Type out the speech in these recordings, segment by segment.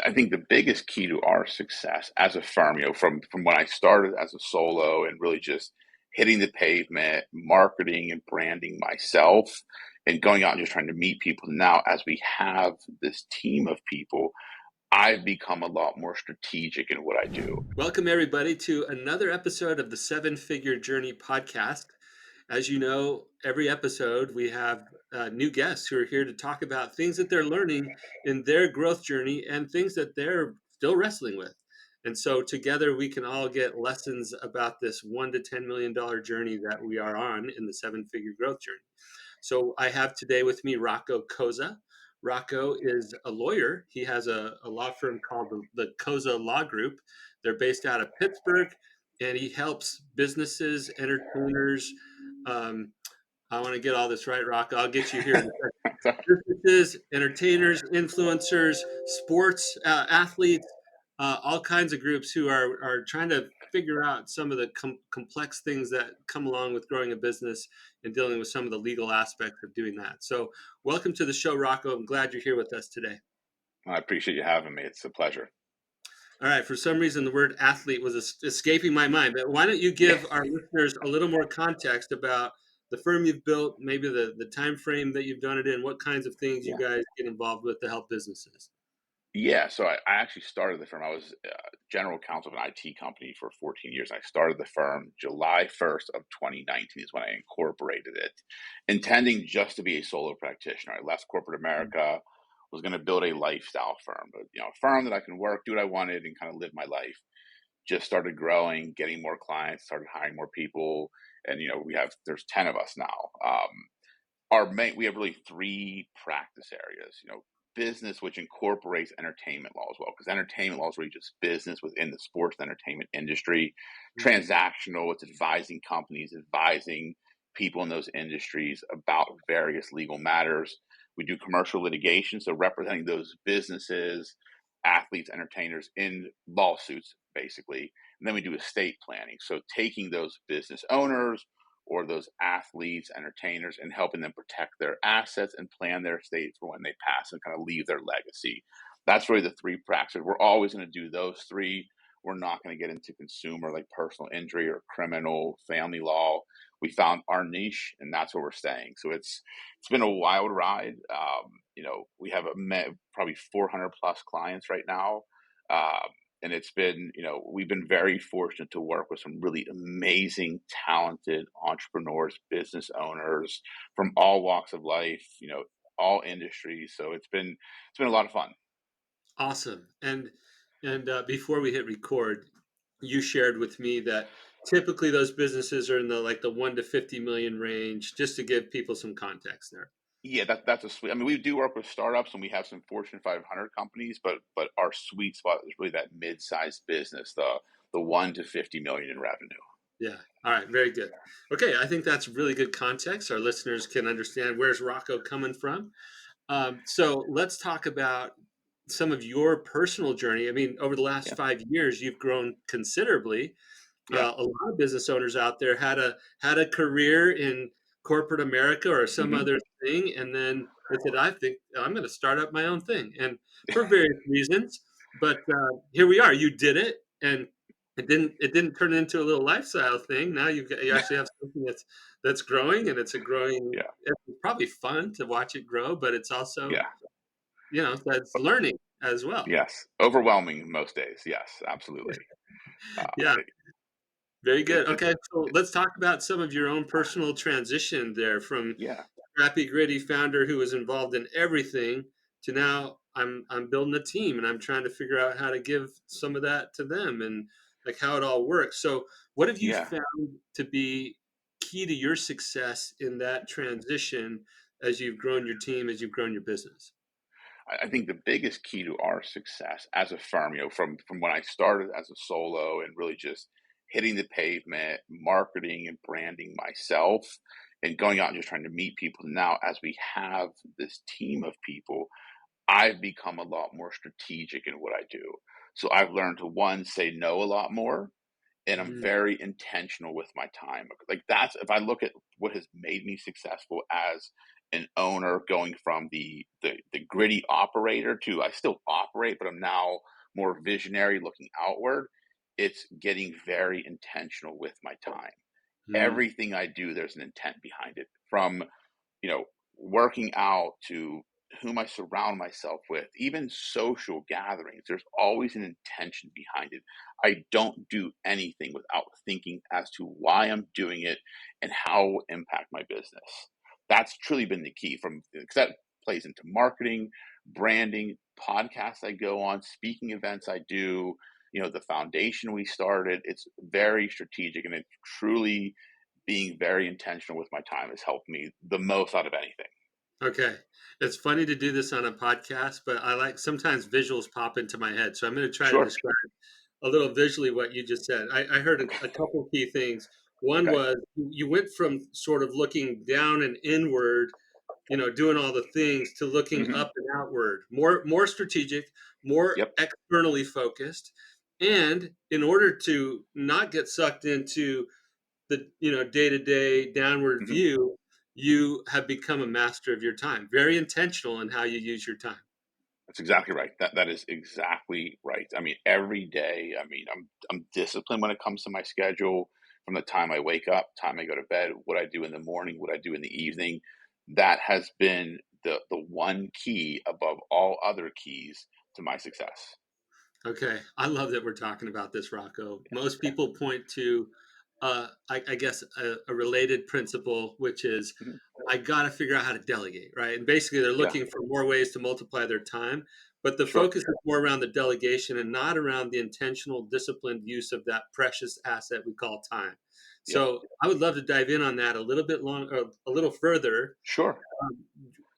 I think the biggest key to our success as a firm, from when I started as a solo and really just hitting the pavement, marketing and branding myself, and going out and just trying to meet people. Now, as we have this team of people, I've become a lot more strategic in what I do. Welcome, everybody, to another episode of the Seven Figure Journey podcast. As you know, every episode we have new guests who are here to talk about things that they're learning in their growth journey and things that they're still wrestling with. And so together we can all get lessons about this $1 to $10 million journey that we are on in the seven figure growth journey. So I have today with me Rocco Coza. Rocco is a lawyer. He has a law firm called the Coza Law Group. They're based out of Pittsburgh, and he helps businesses, entertainers. Um, I want to get all this right, Rocco. I'll get you here in a second. Businesses, entertainers, influencers, sports athletes, all kinds of groups who are trying to figure out some of the complex things that come along with growing a business and dealing with some of the legal aspects of doing that. So, welcome to the show, Rocco. I'm glad you're here with us today. I appreciate you having me. It's a pleasure. All right. For some reason, the word athlete was escaping my mind, but why don't you Yeah. give our listeners a little more context about the firm you've built, maybe the time frame that you've done it in, what kinds of things you Yeah. guys get involved with to help businesses? Yeah, so I actually started the firm. I was general counsel of an IT company for 14 years. I started the firm July 1st of 2019 is when I incorporated it, intending just to be a solo practitioner. I left corporate America, was going to build a lifestyle firm, but a firm that I can work, do what I wanted, and kind of live my life. Just started growing, getting more clients, started hiring more people, and there's 10 of us now. We have really three practice areas, business, which incorporates entertainment law as well, because entertainment law is really just business within the sports and entertainment industry. Transactional, it's advising companies, advising people in those industries about various legal matters. We do commercial litigation, so representing those businesses, athletes, entertainers in lawsuits, basically. And then we do estate planning, so taking those business owners or those athletes, entertainers, and helping them protect their assets and plan their estates for when they pass and kind of leave their legacy. That's really the three practices. We're always going to do those three. We're not going to get into consumer like personal injury or criminal family law. We found our niche, and that's where we're staying. So it's been a wild ride. We have probably 400 plus clients right now. And it's been, we've been very fortunate to work with some really amazing, talented entrepreneurs, business owners from all walks of life, all industries. So it's been a lot of fun. Awesome. And before we hit record, you shared with me that typically those businesses are in the 1 to 50 million range, just to give people some context there. Yeah, that's a sweet. I mean, we do work with startups and we have some Fortune 500 companies, but our sweet spot is really that mid-sized business, the 1 to 50 million in revenue. Yeah. All right. Very good. Okay. I think that's really good context. Our listeners can understand where's Rocco coming from. So let's talk about some of your personal journey. I mean, over the last Yeah, 5 years, you've grown considerably. yeah, A lot of business owners out there had a career in corporate America or some hmm other thing, and then they said, "I think I'm going to start up my own thing," and for various reasons. But here we are. You did it, and it didn't turn into a little lifestyle thing. Now you actually have something that's growing, and it's a growing. yeah, It's probably fun to watch it grow, but it's also yeah. that's learning as well. Yes, overwhelming most days. Yes, absolutely. Yeah. It, Very it, good. it, Okay, so let's talk about some of your own personal transition there from yeah, scrappy, gritty founder who was involved in everything to now I'm building a team and I'm trying to figure out how to give some of that to them and like how it all works. So, what have you yeah. found to be key to your success in that transition as you've grown your team, as you've grown your business? I think the biggest key to our success as a firm, from when I started as a solo and really just hitting the pavement, marketing and branding myself, and going out and just trying to meet people. Now, as we have this team of people, I've become a lot more strategic in what I do. So I've learned to one, say no a lot more, and I'm Mm, very intentional with my time. Like that's if I look at what has made me successful as an owner, going from the gritty operator to I still operate, but I'm now more visionary looking outward. It's getting very intentional with my time. Mm, Everything I do, there's an intent behind it. From you know, working out to whom I surround myself with, even social gatherings, there's always an intention behind it. I don't do anything without thinking as to why I'm doing it and how it will impact my business. That's truly been the key from because that plays into marketing, branding, podcasts I go on, speaking events I do, the foundation we started. It's very strategic and it truly being very intentional with my time has helped me the most out of anything. okay. It's funny to do this on a podcast, but I like sometimes visuals pop into my head. So I'm going to try to Sure. describe a little visually what you just said. I heard Okay. a couple key things. One Okay. was you went from sort of looking down and inward, doing all the things, to looking Hmm. up and outward, more strategic, more Yep. externally focused. And in order to not get sucked into the day-to-day downward Hmm. view, you have become a master of your time, very intentional in how you use your time. That's exactly right. That is exactly right. I mean, every day. I mean, I'm disciplined when it comes to my schedule. From the time I wake up, time I go to bed, what I do in the morning, what I do in the evening. That has been the one key above all other keys to my success. Okay, I love that we're talking about this, Rocco. Yeah. Most Okay. people point to, I guess, a related principle, which is Hmm. I got to figure out how to delegate, right? And basically, they're Yeah. looking for more ways to multiply their time, but the Sure. focus is more around the delegation and not around the intentional, disciplined use of that precious asset we call time. Yep. So, I would love to dive in on that a little bit a little further, Sure. um,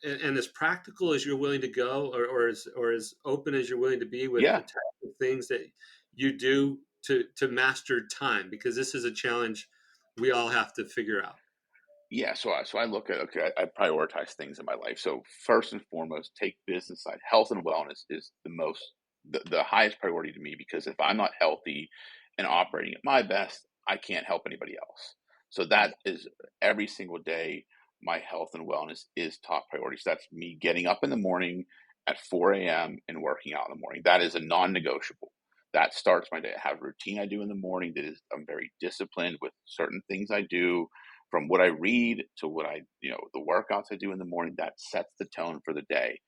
and as practical as you're willing to go, or as open as you're willing to be with the Yeah. type of things that you do to master time, because this is a challenge we all have to figure out. Yeah, so I look at okay, I prioritize things in my life. So first and foremost, take business side. Health and wellness is the highest priority to me because if I'm not healthy and operating at my best, I can't help anybody else. So that is every single day. My health and wellness is top priority. So that's me getting up in the morning at 4 a.m. and working out in the morning. That is a non-negotiable. That starts my day. I have a routine I do in the morning that is I'm very disciplined with certain things I do from what I read to what the workouts I do in the morning, that sets the tone for the day.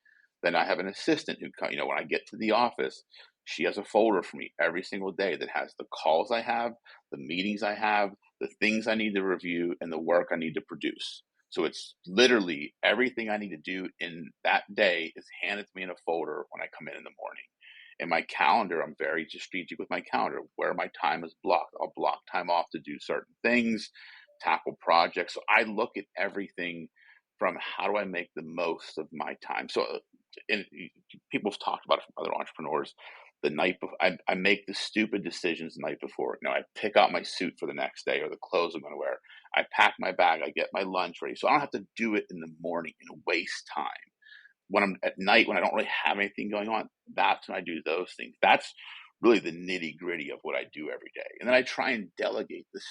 Then I have an assistant who, when I get to the office, she has a folder for me every single day that has the calls I have, the meetings I have, the things I need to review, and the work I need to produce. So it's literally everything I need to do in that day is handed to me in a folder when I come in the morning. In my calendar, I'm very strategic with my calendar, where my time is blocked. I'll block time off to do certain things, tackle projects. So I look at everything from how do I make the most of my time. So, and people have talked about it from other entrepreneurs. The night before, I make the stupid decisions the night before. I pick out my suit for the next day or the clothes I'm going to wear. I pack my bag. I get my lunch ready, so I don't have to do it in the morning and waste time when I'm at night, when I don't really have anything going on, that's when I do those things. That's really the nitty gritty of what I do every day. And then I try and delegate this.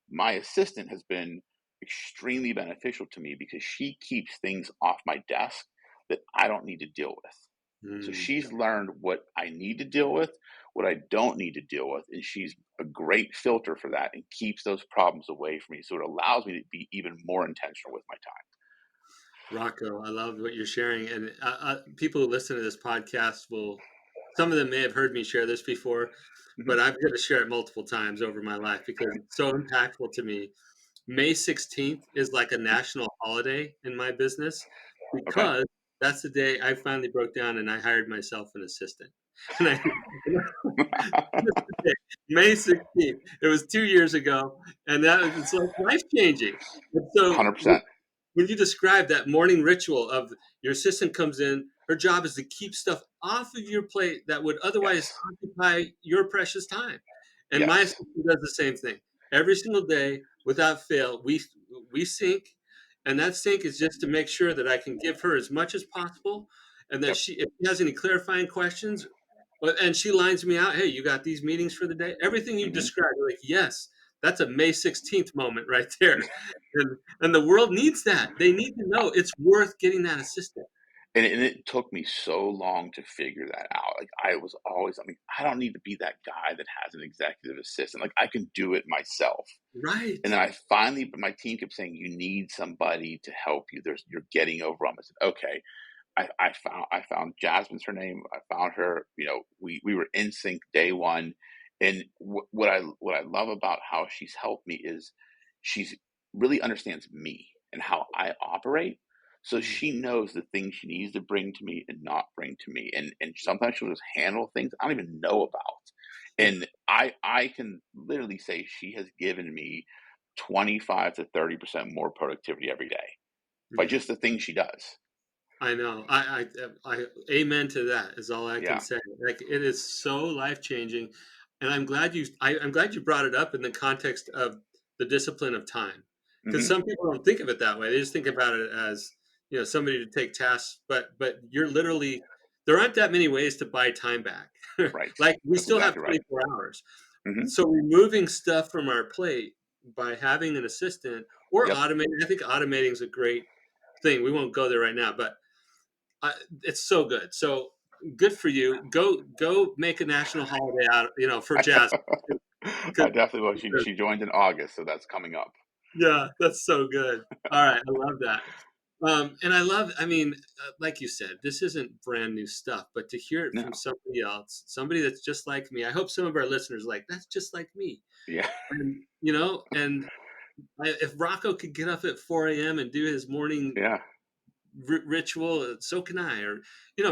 My assistant has been extremely beneficial to me because she keeps things off my desk that I don't need to deal with. So Mm. she's learned what I need to deal with, what I don't need to deal with, and she's a great filter for that and keeps those problems away from me. So it allows me to be even more intentional with my time. Rocco, I love what you're sharing, and people who listen to this podcast some of them may have heard me share this before, Hmm. but I'm going to share it multiple times over my life because it's so impactful to me. May 16th is like a national holiday in my business Okay. because that's the day I finally broke down and I hired myself an assistant. And I, May 16th, it was 2 years ago, and it's like life changing. And so 100%. when you describe that morning ritual of your assistant comes in, her job is to keep stuff off of your plate that would otherwise Yes. occupy your precious time. And my Yes. assistant does the same thing. Every single day, without fail, we sync, and that sync is just to make sure that I can give her as much as possible, and that Yep. if she has any clarifying questions, and she lines me out, hey, you got these meetings for the day. Everything you Mhm. described, like yes, that's a May 16th moment right there. And the world needs that. They need to know it's worth getting that assistant. And it took me so long to figure that out. Like, I was always, I mean, I don't need to be that guy that has an executive assistant. Like, I can do it myself. Right. And then I finally, my team kept saying, "You need somebody to help you. You're getting overwhelmed." I said, "Okay." I found Jasmine's her name. I found her. We were in sync day one. And what I love about how she's helped me is she's really understands me and how I operate. So Mm, she knows the things she needs to bring to me and not bring to me. And sometimes she'll just handle things I don't even know about. mm, And I can literally say she has given me 25 to 30% more productivity every day by yeah. just the things she does. I know. I amen to that is all I can Yeah. say. Like it is so life changing, and I'm glad you brought it up in the context of the discipline of time, because Hmm. some people don't think of it that way. They just think about it as somebody to take tasks, but you're literally there aren't that many ways to buy time back. Right. Like we That's still have exactly right. 24 hours, Mhm. so removing stuff from our plate by having an assistant or Yep. automating. I think automating is a great thing. We won't go there right now, but I, it's so good. So good for you. Go make a national holiday out, for jazz. I 'Cause- definitely will. She joined in August, so that's coming up. yeah, that's so good. All right, I love that. And I love, I mean, like you said, this isn't brand new stuff, but to hear it from No. somebody else, somebody that's just like me. I hope some of our listeners are like that's just like me. Yeah. And if Rocco could get up at 4 a.m. and do his morning Yeah. ritual, so can I. Or,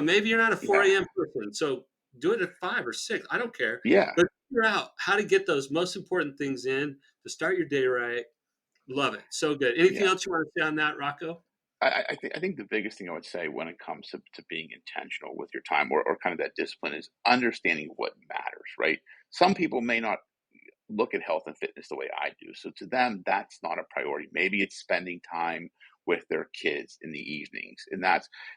maybe you're not a Yeah. 4 a.m. person, so do it at 5 or 6. I don't care. Yeah. But figure out how to get those most important things in to start your day right. Love it. So good. Anything Yeah. else you want to say on that, Rocco? I think the biggest thing I would say when it comes to being intentional with your time, or kind of that discipline, is understanding what matters, right? Some people may not look at health and fitness the way I do. So to them, that's not a priority. Maybe it's spending time with their kids in the evenings,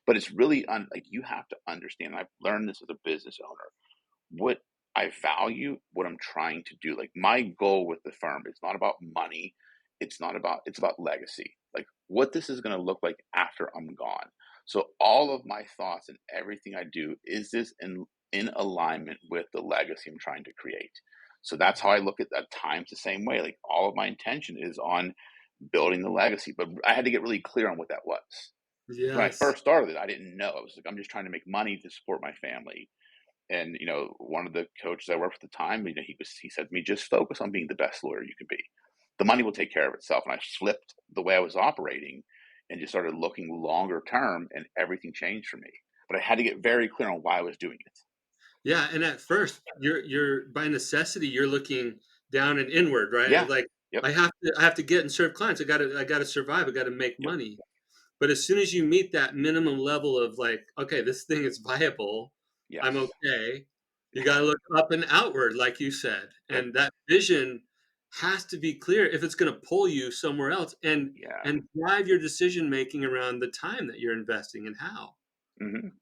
but it's really like, you have to understand. I've learned this as a business owner. What I value, what I'm trying to do. Like, my goal with the firm is not about money. It's about legacy. Like, what this is going to look like after I'm gone. So all of my thoughts and everything I do, is this in alignment with the legacy I'm trying to create. So that's how I look at that. Times the same way. Like, all of my intention is on building the legacy, but I had to get really clear on what that was. When I Yes. first started it, I didn't know. I was like, I'm just trying to make money to support my family. And one of the coaches I worked with at the time, he said to me, "Just focus on being the best lawyer you can be. The money will take care of itself." And I flipped the way I was operating and just started looking longer term, and everything changed for me. But I had to get very clear on why I was doing it. Yeah, and at first, you're by necessity, you're looking down and inward, right? Yeah. Like Yep. I have to get and serve clients. I got to survive. I got to make Yep. money. But as soon as you meet that minimum level of like, okay, this thing is viable, I'm Yes. okay. You got to look up and outward, like you said, Yep. and that vision has to be clear if it's going to pull you somewhere else Yeah. and drive your decision making around the time that you're investing and how.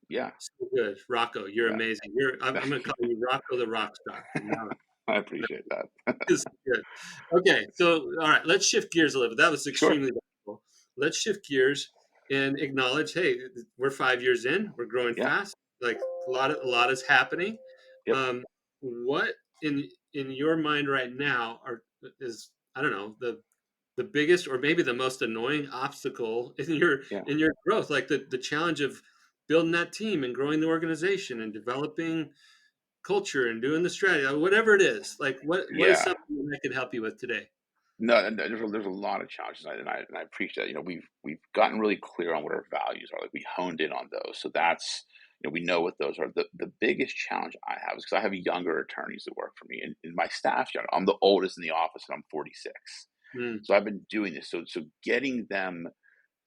Yeah. So good, Rocco. You're Yeah. amazing. I'm going to call you Rocco the rock star from now on. I appreciate that. Is good. Okay, so all right, let's shift gears a little bit. That was Sure. extremely valuable. Let's shift gears and acknowledge, hey, we're 5 years in, we're growing Yeah. fast. Like a lot is happening. Yep. What in your mind right now is I don't know the biggest or maybe the most annoying obstacle in your Yeah. growth, like the challenge of building that team and growing the organization and developing culture and doing the strategy, whatever it is, like what is Yeah. something that I could help you with today? No, and there's a lot of challenges, and I appreciate that. We've gotten really clear on what our values are. Like, we honed in on those, so that's, we know what those are. The biggest challenge I have is because I have younger attorneys that work for me, and my staff's young. I'm the oldest in the office, and I'm 46. Mm, So I've been doing this. So getting them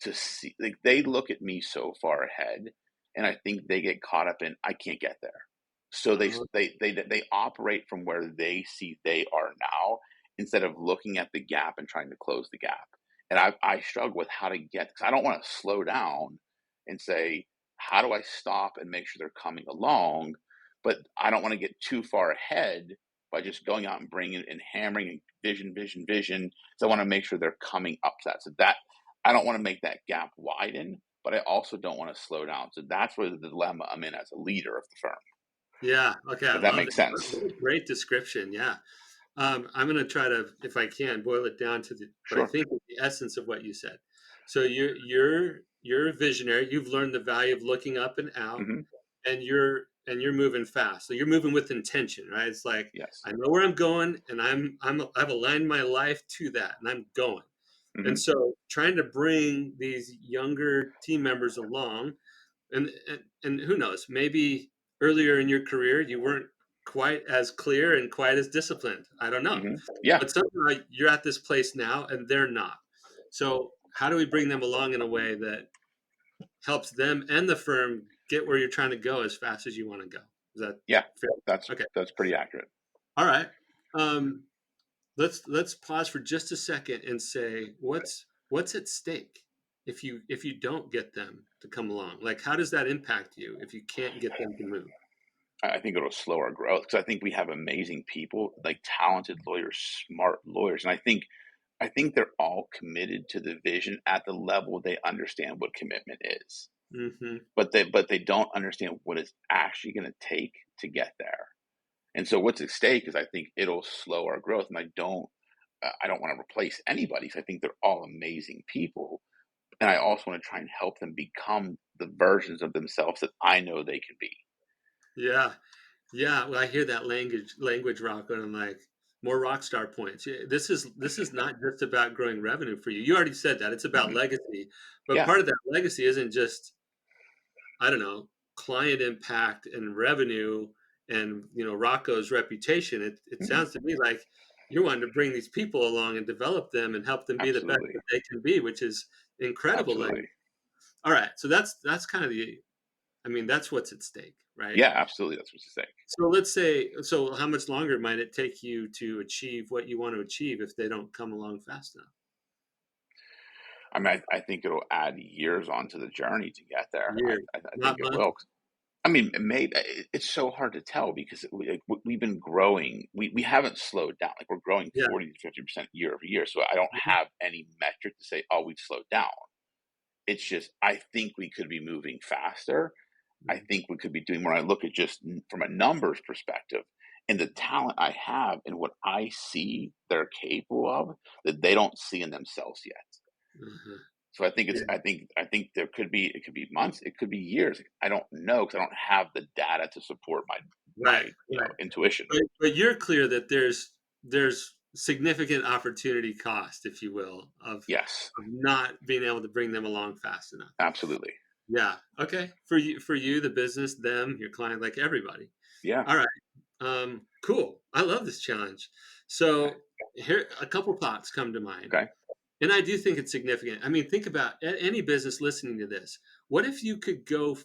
to see, like, they look at me so far ahead, and I think they get caught up in, I can't get there. So uh, they operate from where they see they are now, instead of looking at the gap and trying to close the gap. And I struggle with how to get, because I don't want to slow down and say, how do I stop and make sure they're coming along? But I don't want to get too far ahead by just going out and bringing and hammering and vision, vision, vision. So I want to make sure they're coming up to that. So that I don't want to make that gap widen, but I also don't want to slow down. So that's where the dilemma I'm in as a leader of the firm, Yeah. Okay. I if that love makes it. sense. What a great description. Yeah. I'm going to try to, if I can, boil it down to what I Sure. think is the essence of what you said. So you're a visionary. You've learned the value of looking up and out, Hmm. and you're moving fast. So you're moving with intention, right? It's like Yes. I know where I'm going, and I've aligned my life to that, and I'm going. And Hmm. so trying to bring these younger team members along, and who knows, maybe earlier in your career you weren't quite as clear and quite as disciplined. I don't know. Hmm. Yeah. But somehow you're at this place now and they're not. So how do we bring them along in a way that helps them and the firm get where you're trying to go as fast as you want to go? Is that Yeah. fair? That's Okay. that's pretty accurate. All right. Um, let's pause for just a second and say what's at stake if you don't get them to come along. Like, how does that impact you if you can't get them to move? I think it'll slow our growth because I think we have amazing people, like talented lawyers, smart lawyers, and I think they're all committed to the vision at the level they understand what commitment is, Hmm. but they don't understand what it's actually going to take to get there. And so what's at stake is I think it'll slow our growth, and I don't want to replace anybody. 'Cause I think they're all amazing people, and I also want to try and help them become the versions of themselves that I know they can be. Yeah. Yeah, well, I hear that language rock, and I'm like, more rock star points. Yeah, this is not just about growing revenue for you. You already said that. It's about Hmm. legacy. But Yeah. part of that legacy isn't just, I don't know, client impact and revenue and, Rocco's reputation. It Hmm. sounds to me like you're wanting to bring these people along and develop them and help them be the best Absolutely. that they can be, which is incredible Absolutely. legacy. All right. So that's kind of that's what's at stake, right? Yeah, absolutely. That's what you say. So let's say, so how much longer might it take you to achieve what you want to achieve if they don't come along fast enough? I mean, I think it'll add years onto the journey to get there. I, Years, I, I think not it months. will. I mean, it's so hard to tell because we've been growing. We haven't slowed down. Like we're growing Yeah. 40 to 50% year over year. So I don't Mhm. have any metric to say, oh, we've slowed down. It's just I think we could be moving faster. I Mhm. think we could be doing more. I look at just from a numbers perspective and the talent I have and what I see they're capable of that they don't see in themselves yet. Mhm. So I think it's Yeah. I think it could be months, it could be years. I don't know because I don't have the data to support my Right. Right. intuition. But you're clear that there's significant opportunity cost, if you will, Yes, of not being able to bring them along fast enough. absolutely. Yeah. Okay. For you, the business, them, your client, like everybody. Yeah. All right. Cool. I love this challenge. Okay. So here, a couple thoughts come to mind. Okay. And I do think it's significant. I mean, think about any business listening to this. What if you could go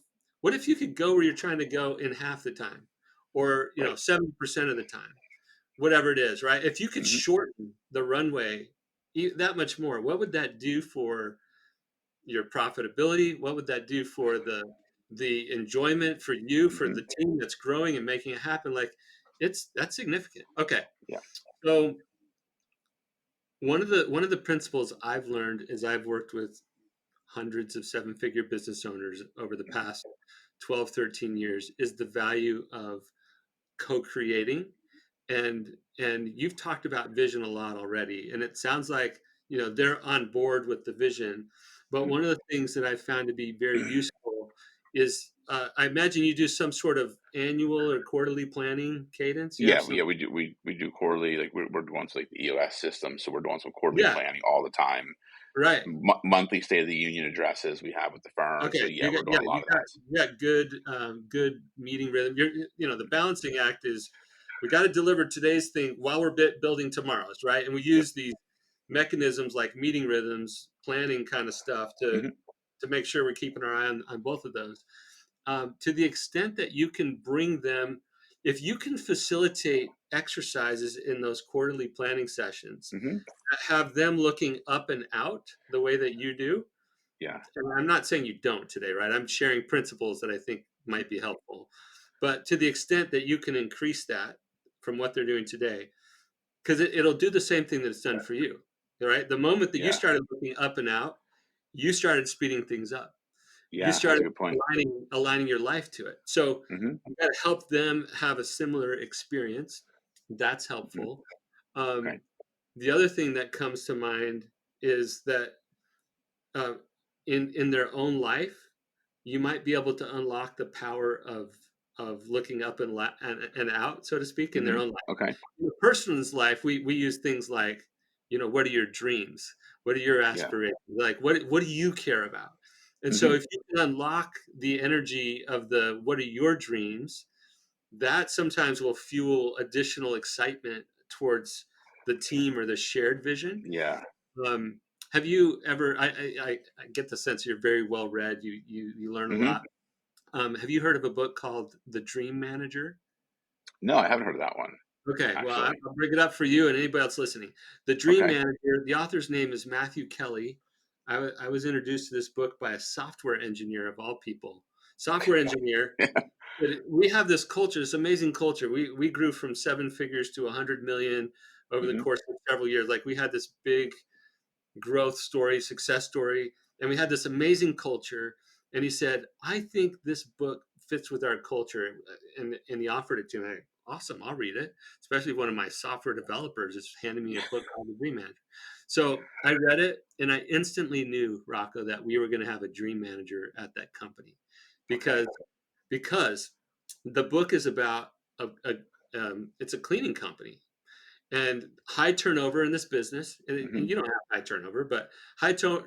what if you could go where you're trying to go in half the time, or, Right. 70% of the time, whatever it is, right? If you could Hmm. shorten the runway that much more, what would that do for your profitability? What would that do for the enjoyment for you, for Hmm. the team that's growing and making it happen? Like, that's significant. Okay. Yeah. So one of the principles I've learned is I've worked with hundreds of seven-figure business owners over the Hmm. past 12, 13 years is the value of co-creating. And you've talked about vision a lot already, and it sounds like they're on board with the vision. But one of the things that I found to be very useful is, I imagine you do some sort of annual or quarterly planning cadence. You have Yeah, some. yeah, we do quarterly. Like we're doing like the EOS system, so we're doing some quarterly Yeah, planning all the time. right. Monthly State of the Union addresses we have with the firm. Okay, So yeah, you got we're yeah, doing a lot you of got that. you got good meeting rhythm. The balancing act is we got to deliver today's thing while we're building tomorrow's, right? And we Yep. use these mechanisms like meeting rhythms, planning kind of stuff to Hmm. to make sure we're keeping our eye on both of those. To the extent that you can bring them, if you can facilitate exercises in those quarterly planning sessions Hmm. that have them looking up and out the way that you do. Yeah. And I'm not saying you don't today, right? I'm sharing principles that I think might be helpful. But to the extent that you can increase that from what they're doing today, because it'll do the same thing that it's done for you. All right. The moment that you Yeah. started looking up and out, you started speeding things up. You Yeah. That's a started good point. aligning your life to it. So Hmm. you got to help them have a similar experience. That's Hmm. helpful. Okay. Um, the other thing that comes to mind is that uh, in their own life, you might be able to unlock the power of looking up and out, so to speak, in their Hmm. own life. Okay. In a person's life, we use things like, what are your dreams? What are your Yeah. aspirations? Like, what do you care about? And so, Hmm. if you can unlock the energy of the what are your dreams, that sometimes will fuel additional excitement towards the team or the shared vision. Yeah. Um, have you ever? I get the sense you're very well read. You learn a Hmm. lot. Have you heard of a book called The Dream Manager? No, I haven't heard of that one, Okay, well, actually. I'll bring it up for you and anybody else listening. The Dream Okay. Manager, the author's name is Matthew Kelly. I was introduced to this book by a software engineer of all people. Software engineer. We have this culture, this amazing culture. We grew from 7 figures to 100 million over the Hmm. course of several years. Like we had this big growth story, success story, and we had this amazing culture. And he said, "I think this book fits with our culture," and he offered it to me. Awesome, I'll read it. Especially one of my software developers is handing me a book called The Dream Manager. So I read it, and I instantly knew, Rocco, that we were going to have a dream manager at that company, Okay. because because the book is about it's a cleaning company and high turnover in this business. And Hmm. you don't have high turnover, but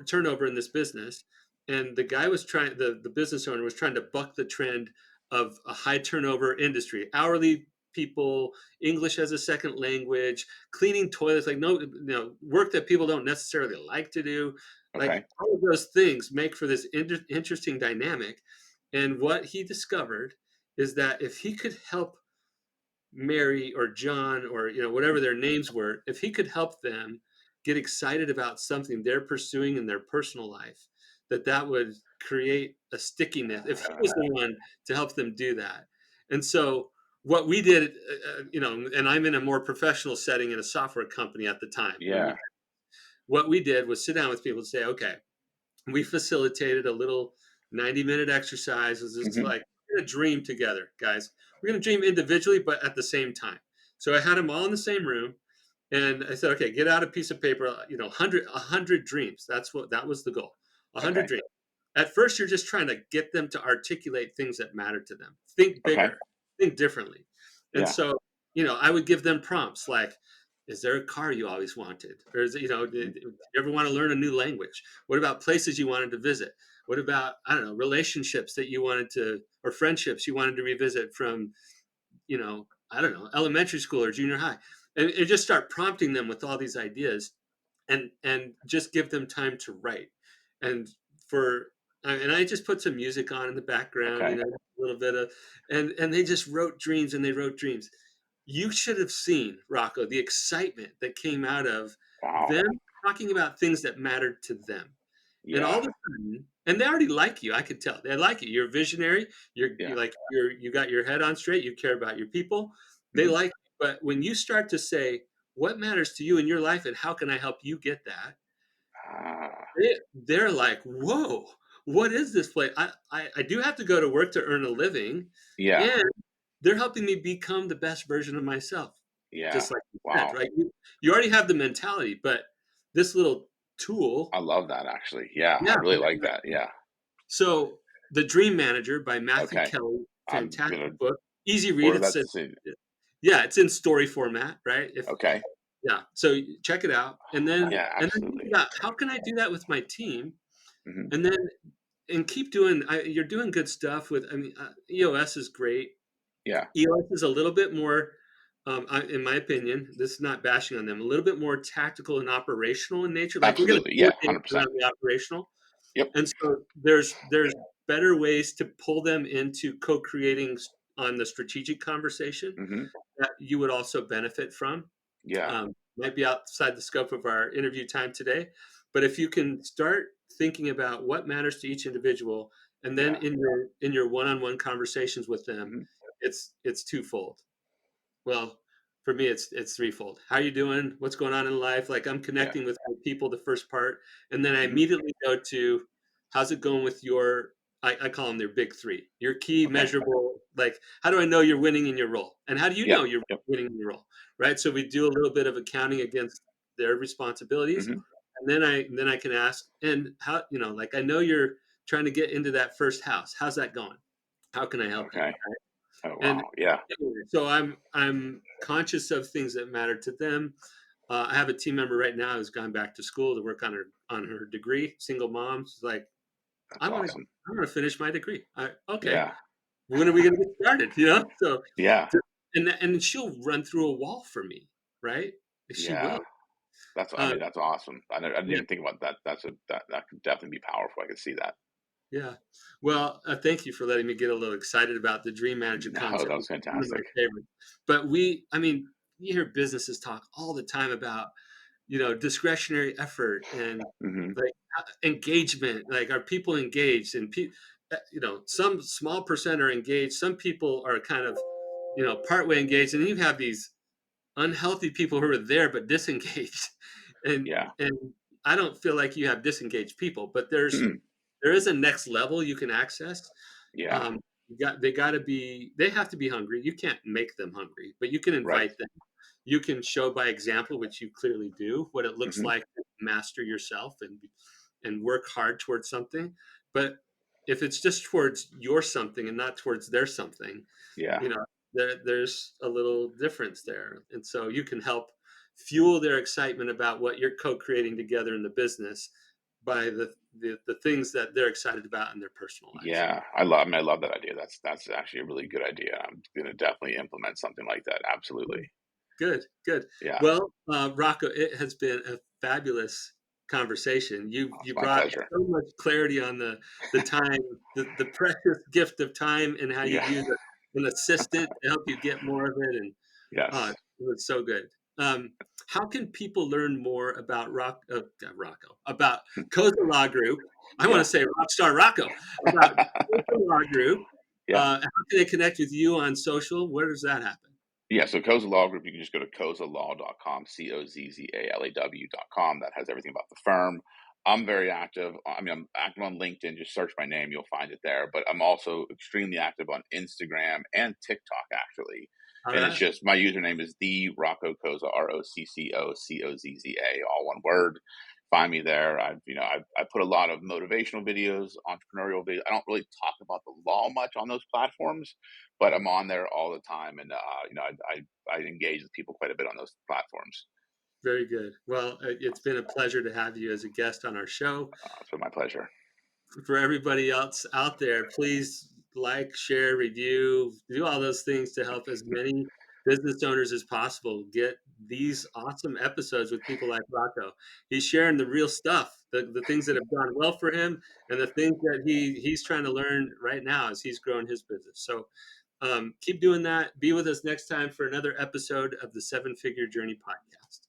turnover in this business. And the guy was trying, the business owner was trying to buck the trend of a high turnover industry, hourly people, English as a second language, cleaning toilets, like no, work that people don't necessarily like to do. Like Okay. all of those things make for this interesting dynamic. And what he discovered is that if he could help Mary or John or whatever their names were, if he could help them get excited about something they're pursuing in their personal life, that would create a stickiness. If he was the one to help them do that, and so what we did, and I'm in a more professional setting in a software company at the time when we Yeah. what we did was sit down with people and say, okay, we facilitated a little 90-minute exercise. It's just Hmm. like, we're going to dream together, guys. We're going to dream individually, but at the same time. So I had them all in the same room. And I said, okay, get out a piece of paper, 100 dreams. That was the goal. 100 Okay. dreams. At first, you're just trying to get them to articulate things that matter to them. Think Okay. bigger, think differently. And Yeah. so, I would give them prompts like, is there a car you always wanted? Or Hmm. did you ever want to learn a new language? What about places you wanted to visit? What about, I don't know, relationships that you wanted to, or friendships you wanted to revisit from, I don't know, elementary school or junior high? And just start prompting them with all these ideas, and just give them time to write. And for and I just put some music on in the background, Okay. a little bit of, and they just wrote dreams, and they wrote dreams. You should have seen, Rocco, the excitement that came out of Wow. them talking about things that mattered to them. And all Yeah. of a sudden, and they already like you, I could tell. They like you. You're a visionary. You're Yeah. like you got your head on straight. You care about your people. They Hmm. like you. But when you start to say, what matters to you in your life and how can I help you get that? Ah. They're like, whoa, what is this place? I do have to go to work to earn a living, Yeah. and they're helping me become the best version of myself, Yeah. just like you said, Wow. right? You already have the mentality, but this little I tool, love that, actually. Yeah. I yeah. really like that. Yeah. So, The Dream Manager by Matthew Okay. Kelly, I'm fantastic gonna book, easy read. order that soon. Yeah, it's in story format, right? If Okay. Yeah, so check it out, Yeah, and then think absolutely. about how can I do that with my team, Hmm. and then and keep doing. You're doing good stuff with. I mean, EOS is great. Yeah, EOS is a little bit more, in my opinion, this is not bashing on them, a little bit more tactical and operational in nature. Like we're going to absolutely. Yeah, coordinate 100%. around the operational, Yep. and so there's better ways to pull them into co-creating on the strategic conversation Hmm. that you would also benefit from. Yeah, Might be outside the scope of our interview time today, but if you can start thinking about what matters to each individual, and then yeah. in your one-on-one conversations with them, Hmm. it's twofold. Well, for me, it's threefold. How you doing? What's going on in life? Like I'm Yeah. connecting with my people, the first part, and then I Hmm. immediately go to how's it going with your. I call them their big three. Your key Okay. measurable. Like how do I know you're winning in your role? And how do you Yep. know you're Yep. winning in your role? Right. So we do a little bit of accounting against their responsibilities, Hmm. and then I can ask, and how like I know you're trying to get into that first house. How's that going? How can I help you? Okay. Oh And wow. Yeah. so I'm conscious of things that matter to them. I have a team member right now who's gone back to school to work on her degree. Single mom. She's like, That's I want to awesome. I want to finish my degree. Okay, Yeah. when are we going to get started? So Yeah. and she'll run through a wall for me, right? She will. Yeah. That's, I Uh, mean, that's awesome. I didn't yeah, even think about that. That could definitely be powerful. I could see that. yeah. Well, thank you for letting me get a little excited about the dream manager No, concept. that was It's one of my fantastic. favorites. But I mean, you hear businesses talk all the time about discretionary effort and Hmm. like engagement. Like, are people engaged? And some small percent are engaged. Some people are kind of, partway engaged, and then you have these unhealthy people who are there but disengaged. and Yeah. and I don't feel like you have disengaged people, but Mm. there is a next level you can access. Yeah. um, they have to be hungry. You can't make them hungry, but you can Right. invite them. You can show by example, which you clearly do, what it looks Hmm. like to master yourself and work hard towards something. But if it's just towards your something and not towards their something, Yeah. you know, there's a little difference there. And so you can help fuel their excitement about what you're co-creating together in the business by the things that they're excited about in their personal lives. Yeah. I love that idea. That's actually a really good idea. I'm gonna definitely implement something like that. Absolutely. Good, good. Yeah. Well, Rocco, it has been a fabulous conversation. You It's my brought pleasure. so much clarity on the time, the precious gift of time, and how you Yeah. use an assistant to help you get more of it. And Yes. it was so good. Um, how can people learn more about Rocco, about Coza Law Group? I want to Yeah. say Rockstar Rocco, about Coza Law Group. Yeah. How can they connect with you on social? Where does that happen? Yeah, so Coza Law Group, you can just go to cozalaw.com, COZZALAW.com. That has everything about the firm. I'm very active. I mean, I'm active on LinkedIn. Just search my name, you'll find it there. But I'm also extremely active on Instagram and TikTok, actually. All And it's right. just my username is the Rocco Coza, ROCCOCOZZA, all one word. Find me there. I put a lot of motivational videos, entrepreneurial videos. I don't really talk about the law much on those platforms, but I'm on there all the time, and I engage with people quite a bit on those platforms. Very good. Well, it's been a pleasure to have you as a guest on our show. It's been my pleasure. For everybody else out there, please like, share, review, do all those things to help as many business owners as possible get these awesome episodes with people like Rocco. He's sharing the real stuff, the things that have gone well for him, and the things that he's trying to learn right now as he's growing his business. So keep doing that. Be with us next time for another episode of the Seven Figure Journey podcast.